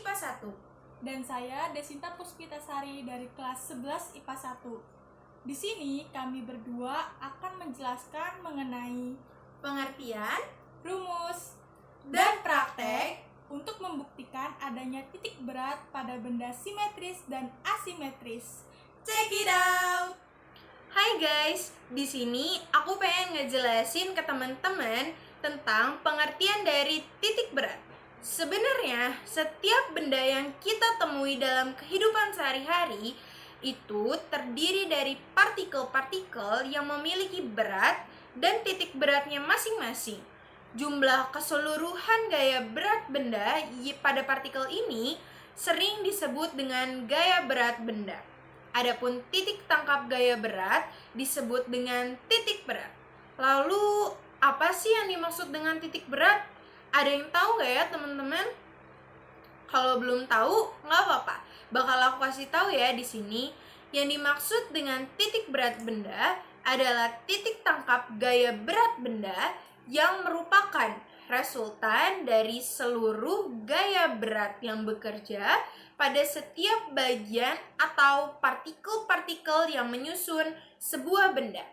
IPA 1. Dan saya Desinta Puspitasari dari kelas 11 IPA 1. Di sini kami berdua akan menjelaskan mengenai Pengertian rumus dan praktek untuk membuktikan adanya titik berat pada benda simetris dan asimetris. Check it out. Hai guys, di sini aku pengen ngejelasin ke teman-teman tentang pengertian dari titik berat. Sebenarnya, setiap benda yang kita temui dalam kehidupan sehari-hari itu terdiri dari partikel-partikel yang memiliki berat dan titik beratnya masing-masing. Jumlah keseluruhan gaya berat benda pada partikel ini sering disebut dengan gaya berat benda. Adapun titik tangkap gaya berat disebut dengan titik berat. Lalu, apa sih yang dimaksud dengan titik berat? Ada yang tahu nggak ya teman-teman? Kalau belum tahu, nggak apa-apa. Bakal aku kasih tahu ya di sini. Yang dimaksud dengan titik berat benda adalah titik tangkap gaya berat benda yang merupakan resultan dari seluruh gaya berat yang bekerja pada setiap bagian atau partikel-partikel yang menyusun sebuah benda.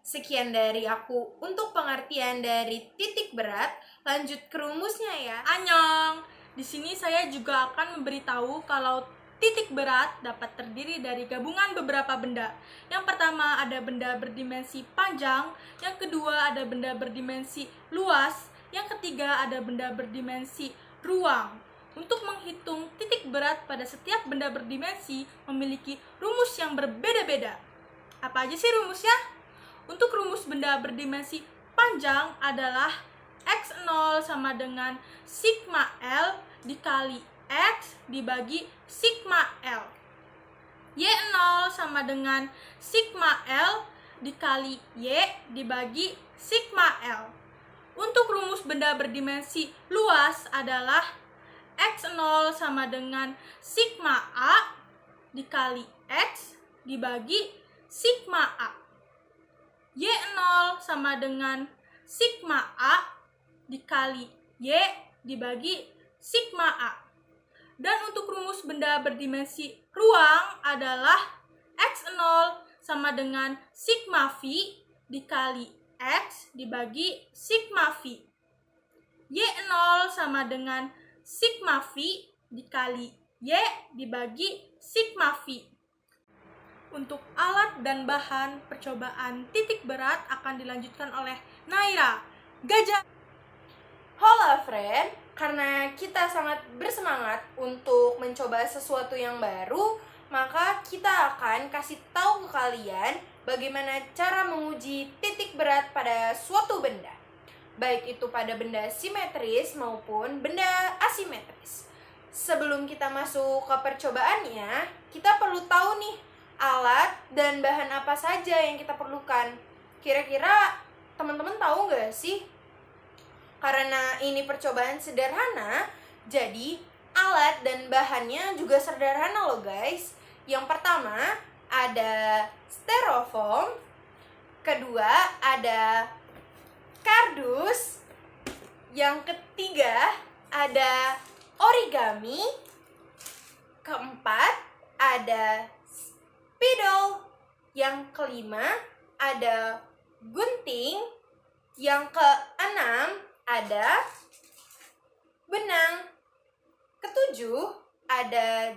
Sekian dari aku untuk pengertian dari titik berat. Lanjut ke rumusnya ya. Annyeong! Di sini saya juga akan memberitahu kalau titik berat dapat terdiri dari gabungan beberapa benda. Yang pertama ada benda berdimensi panjang, yang kedua ada benda berdimensi luas, yang ketiga ada benda berdimensi ruang. Untuk menghitung titik berat pada setiap benda berdimensi memiliki rumus yang berbeda-beda. Apa aja sih rumusnya? Untuk rumus benda berdimensi panjang adalah X0 sama dengan sigma L dikali X dibagi sigma L. Y0 sama dengan sigma L dikali Y dibagi sigma L. Untuk rumus benda berdimensi luas adalah X0 sama dengan sigma A dikali X dibagi sigma A. Y0 sama dengan sigma A dikali Y dibagi sigma A. Dan untuk rumus benda berdimensi ruang adalah X0 sama dengan sigma V dikali X dibagi sigma V. Y0 sama dengan sigma V dikali Y dibagi sigma V. Untuk alat dan bahan percobaan titik berat akan dilanjutkan oleh Naira. Gajah. Hola friend, karena kita sangat bersemangat untuk mencoba sesuatu yang baru, maka kita akan kasih tahu ke kalian bagaimana cara menguji titik berat pada suatu benda. Baik itu pada benda simetris maupun benda asimetris. Sebelum kita masuk ke percobaannya, kita perlu tahu nih alat dan bahan apa saja yang kita perlukan. Kira-kira teman-teman tahu nggak sih? Karena ini percobaan sederhana, jadi alat dan bahannya juga sederhana loh guys. Yang pertama ada styrofoam, kedua ada kardus, yang ketiga ada origami, keempat ada spidol, yang kelima ada gunting, yang keenam ada benang, ketujuh ada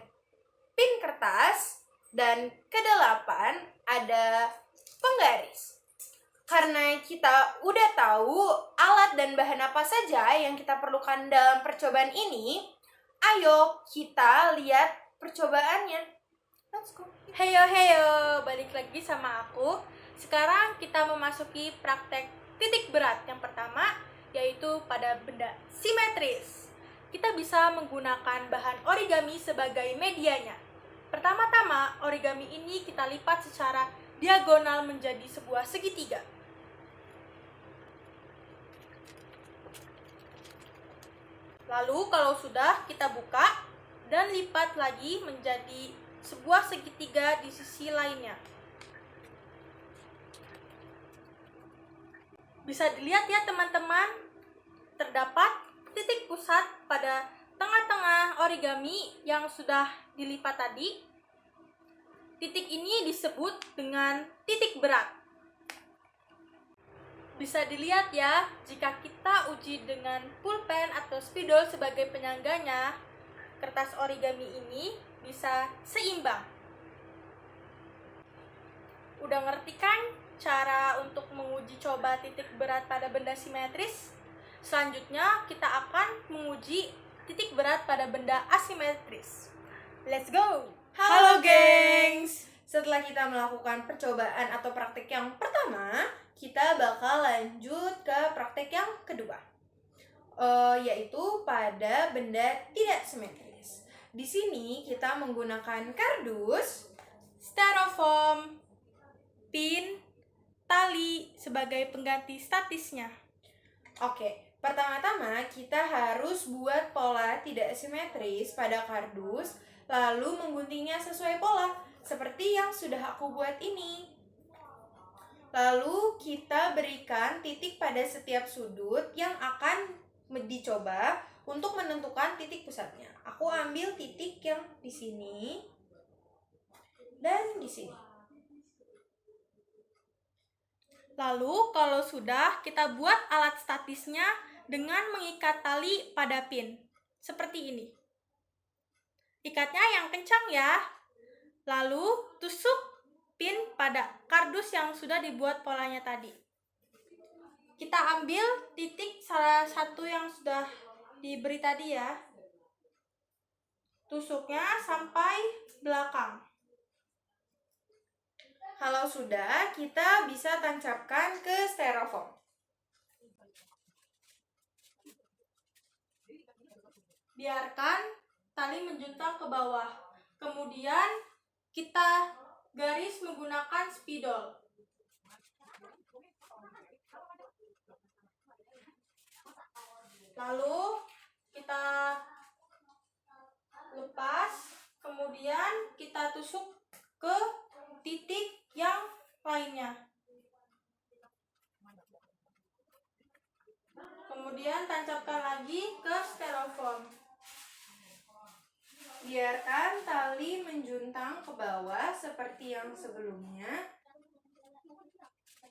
pin kertas, dan kedelapan ada penggaris. Karena kita udah tahu alat dan bahan apa saja yang kita perlukan dalam percobaan ini, ayo kita lihat percobaannya. Let's go. Heyo, balik lagi sama aku. Sekarang kita memasuki praktek titik berat yang pertama, yaitu pada benda simetris. Kita bisa menggunakan bahan origami sebagai medianya. Pertama-tama, origami ini kita lipat secara diagonal menjadi sebuah segitiga. Lalu kalau sudah, kita buka dan lipat lagi menjadi sebuah segitiga di sisi lainnya. Bisa dilihat ya teman-teman, terdapat titik pusat pada tengah-tengah origami yang sudah dilipat tadi, titik ini disebut dengan titik berat. Bisa dilihat ya, jika kita uji dengan pulpen atau spidol sebagai penyangganya, kertas origami ini bisa seimbang. Udah ngerti kan cara untuk menguji coba titik berat pada benda simetris? Selanjutnya kita akan menguji titik berat pada benda asimetris. Let's go! Halo gengs! Setelah kita melakukan percobaan atau praktek yang pertama, kita bakal lanjut ke praktek yang kedua, yaitu pada benda tidak simetris. Di sini kita menggunakan kardus, Styrofoam, pin, tali sebagai pengganti statisnya. Oke, pertama-tama kita harus buat pola tidak simetris pada kardus, lalu mengguntingnya sesuai pola, seperti yang sudah aku buat ini. Lalu kita berikan titik pada setiap sudut yang akan dicoba untuk menentukan titik pusatnya. Aku ambil titik yang di sini dan di sini. Lalu kalau sudah, kita buat alat statisnya dengan mengikat tali pada pin. Seperti ini. Ikatnya yang kencang ya. Lalu tusuk pin pada kardus yang sudah dibuat polanya tadi. Kita ambil titik salah satu yang sudah diberi tadi ya. Tusuknya sampai belakang. Kalau sudah, kita bisa tancapkan ke styrofoam. Biarkan tali menjuntak ke bawah. Kemudian kita garis menggunakan spidol. Lalu kita lepas, kemudian kita tusuk ke titik yang lainnya. Kemudian tancapkan lagi ke styrofoam. Biarkan tali menjuntang ke bawah seperti yang sebelumnya.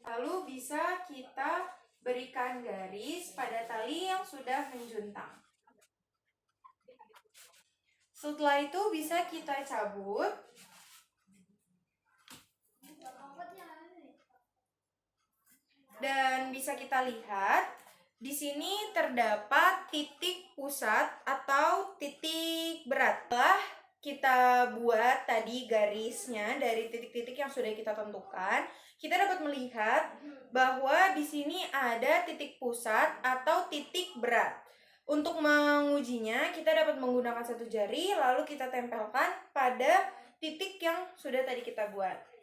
Lalu bisa kita berikan garis pada tali yang sudah menjuntang. Setelah itu bisa kita cabut. Dan bisa kita lihat di sini terdapat titik pusat atau titik berat. Setelah kita buat tadi garisnya dari titik-titik yang sudah kita tentukan, kita dapat melihat bahwa di sini ada titik pusat atau titik berat. Untuk mengujinya, kita dapat menggunakan satu jari, lalu kita tempelkan pada titik yang sudah tadi kita buat.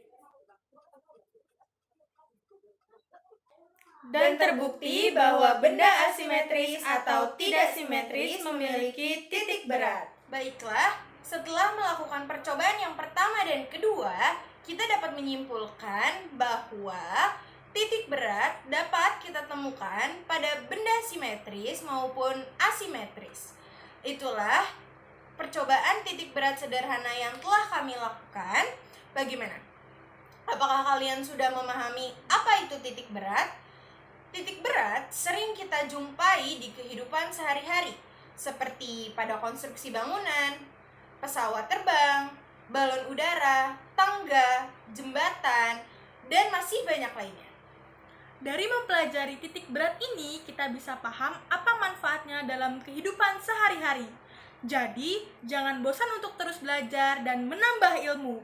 Dan terbukti bahwa benda asimetris atau tidak simetris memiliki titik berat. Baiklah, setelah melakukan percobaan yang pertama dan kedua, kita dapat menyimpulkan bahwa titik berat dapat kita temukan pada benda simetris maupun asimetris. Itulah percobaan titik berat sederhana yang telah kami lakukan. Bagaimana? Apakah kalian sudah memahami apa itu titik berat? Titik berat sering kita jumpai di kehidupan sehari-hari, seperti pada konstruksi bangunan, pesawat terbang, balon udara, tangga, jembatan, dan masih banyak lainnya. Dari mempelajari titik berat ini, kita bisa paham apa manfaatnya dalam kehidupan sehari-hari. Jadi, jangan bosan untuk terus belajar dan menambah ilmu.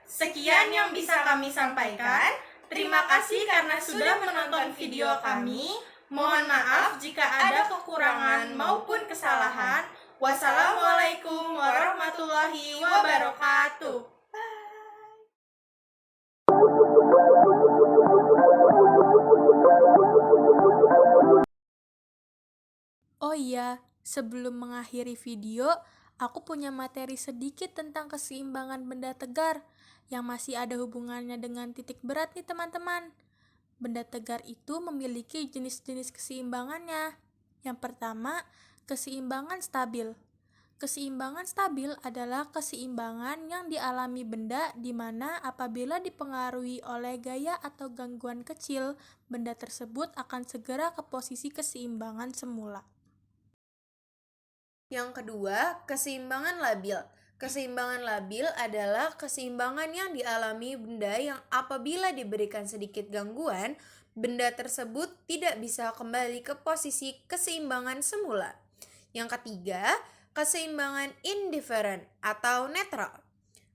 Sekian yang bisa kami sampaikan. Terima kasih karena sudah menonton video kami. Mohon maaf jika ada kekurangan maupun kesalahan. Wassalamualaikum warahmatullahi wabarakatuh. Oh iya, sebelum mengakhiri video, aku punya materi sedikit tentang keseimbangan benda tegar yang masih ada hubungannya dengan titik berat nih teman-teman. Benda tegar itu memiliki jenis-jenis keseimbangannya. Yang pertama, Keseimbangan stabil. Keseimbangan stabil adalah keseimbangan yang dialami benda di mana apabila dipengaruhi oleh gaya atau gangguan kecil, benda tersebut akan segera ke posisi keseimbangan semula. Yang kedua, keseimbangan labil. Keseimbangan labil adalah keseimbangan yang dialami benda yang apabila diberikan sedikit gangguan, benda tersebut tidak bisa kembali ke posisi keseimbangan semula. Yang ketiga, keseimbangan indifferent atau netral.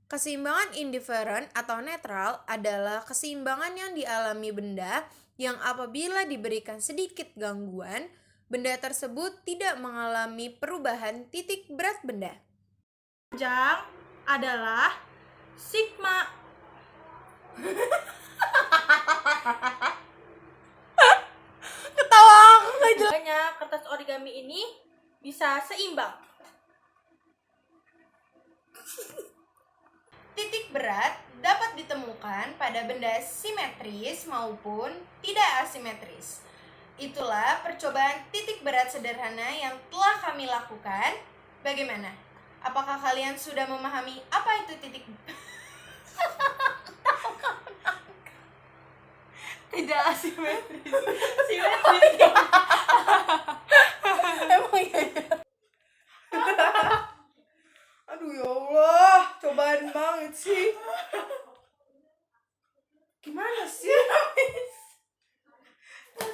Keseimbangan indifferent atau netral adalah keseimbangan yang dialami benda yang apabila diberikan sedikit gangguan, benda tersebut tidak mengalami perubahan titik berat benda. Panjang adalah sigma. Ketawa aku gak jelas. Makanya kertas origami ini bisa seimbang. Titik berat dapat ditemukan pada benda simetris maupun tidak asimetris. Itulah percobaan titik berat sederhana yang telah kami lakukan. Bagaimana? Apakah kalian sudah memahami apa itu titik Tidak asimetris. Simetris. Emang iya ya? Aduh ya Allah, cobaan banget sih. Gimana sih?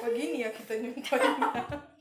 Begini ya kita nyumpainnya.